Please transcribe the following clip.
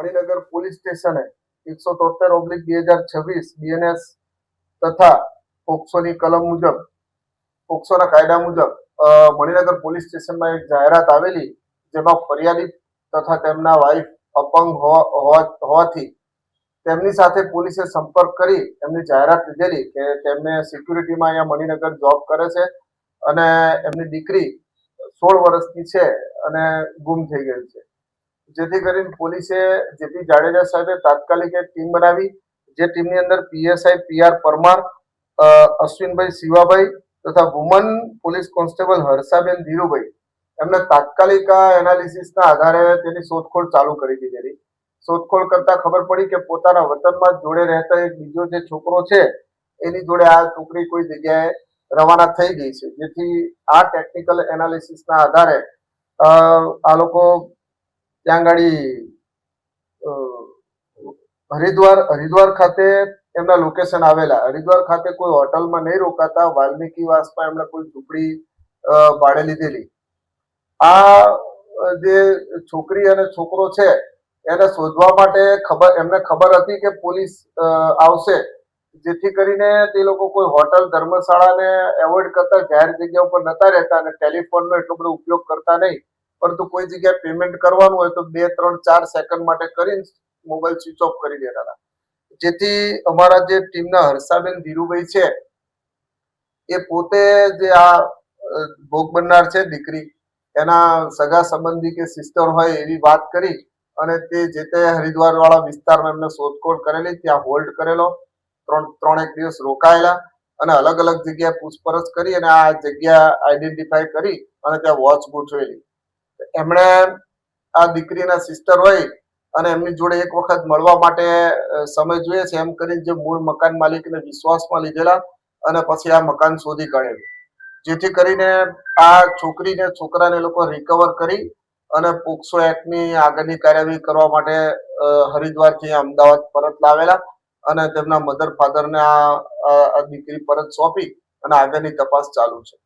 Maninagar police સ્ટેશને 173/2026 BNS તથા પોક્સોની કલમ મુજબ પોક્સોના કાયદા મુજબ મણિનગર પોલીસ સ્ટેશનમાં એક જાહેરાત આવેલી, જેમાં ફરિયાદી તથા તેમના વાઇફ અપંગ હોવાથી તેમની સાથે પોલીસે સંપર્ક કરી એમની જાહેરાત લીધેલી કે તેમને સિક્યુરિટીમાં અહીંયા મણિનગર જોબ કરે છે અને એમની દીકરી 16 વર્ષની છે અને ગુમ થઈ ગઈ છે. જેથી કરીને પોલીસે જેપી જાડેજા સાહેબે તાત્કાલિક એક ટીમ બનાવી, જે ટીમની અંદર પીએસઆઈ પીઆર પરમાર, અશ્વિનભાઈ શિવાભાઈ તથા woman police constable Harshaben Dhirubhai એમને તાત્કાલિક એનાલિસિસના આધારે તેની શોધખોળ ચાલુ કરી દીધેલી. શોધખોળ કરતા ખબર પડી કે પોતાના વતનમાં જોડે રહેતા એક બીજો જે છોકરો છે એની જોડે આ છોકરી કોઈ જગ્યાએ રવાના થઈ ગઈ છે. જેથી આ ટેકનિકલ એનાલિસિસના આધારે આ લોકો ત્યાં ગાડી હરિદ્વાર ખાતે એમના લોકેશન આવેલા. હરિદ્વાર ખાતે કોઈ હોટલમાં નહીં રોકાતા વાલ્મીકીવાસમાં એમણે કોઈ ઝૂંપડી ભાડે લીધેલી. આ જે છોકરી અને છોકરો છે એને શોધવા માટે એમને ખબર હતી કે પોલીસ આવશે, જેથી કરીને તે લોકો કોઈ હોટલ ધર્મશાળાને એવોઇડ કરતા જાહેર જગ્યા ઉપર નતા રહેતા અને ટેલિફોનનો એટલો બધો ઉપયોગ કરતા નહીં. પરંતુ કોઈ જગ્યાએ પેમેન્ટ કરવાનું હોય તો 2, 3, 4 સેકન્ડ માટે કરીને મોબાઈલ સ્વિચ ઓફ કરી દેતા હતા. જેથી અમારા જે ટીમના હર્ષાબેન ધીરુભાઈ છે એ પોતે જે આ ભોગ બનનાર છે દીકરી, એના સગા સંબંધી કે સિસ્ટર હોય એવી વાત કરી અને તે જે તે હરિદ્વાર વાળા વિસ્તારમાં એમને શોધખોળ કરેલી, ત્યાં હોલ્ડ કરેલો, 3 દિવસ રોકાયેલા અને અલગ અલગ જગ્યાએ પૂછપરછ કરી અને આ જગ્યા આઈડેન્ટિફાઈ કરી અને ત્યાં વોચ ગોઠવેલી. એમણે આ દીકરીના સિસ્ટર હોય અને એમની જોડે એક વખત મળવા માટે સમય જોઈએ છે એમ કરીને જે મૂળ મકાન માલિકને વિશ્વાસમાં લીધેલા અને પછી આ મકાન શોધી કાઢેલું. જેથી કરીને આ છોકરીને છોકરાને લોકો રિકવર કરી અને પોક્સો એક્ટની આગળની કાર્યવાહી કરવા માટે હરિદ્વારથી અમદાવાદ પરત લાવેલા અને તેમના મધર ફાધરને આ દીકરી પરત સોંપી અને આગળની તપાસ ચાલુ છે.